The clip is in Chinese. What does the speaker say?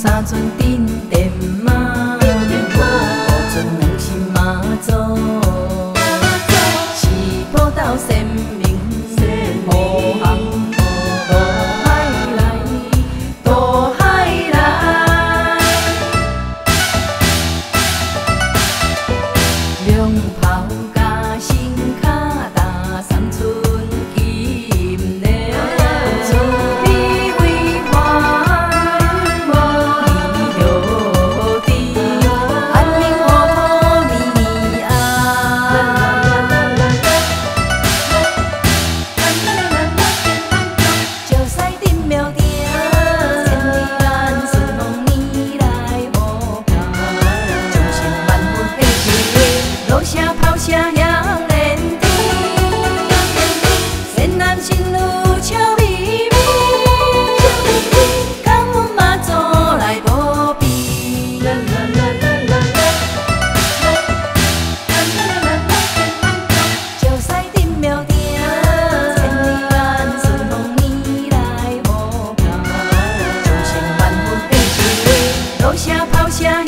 三寸顶电马，五寸两心马祖，是宝岛生命护航。 龙袍加身脚踏三寸金链，慈悲为怀，你有地，安宁活土年安。石狮顶庙埕，千里万顺风年来无怕，众生万分悲喜。 落声炮声响连天，善男信女笑眯眯，感恩妈祖来保庇。石狮顶庙埕，千里万顺风年来无怕，众生万分悲喜，落声炮声。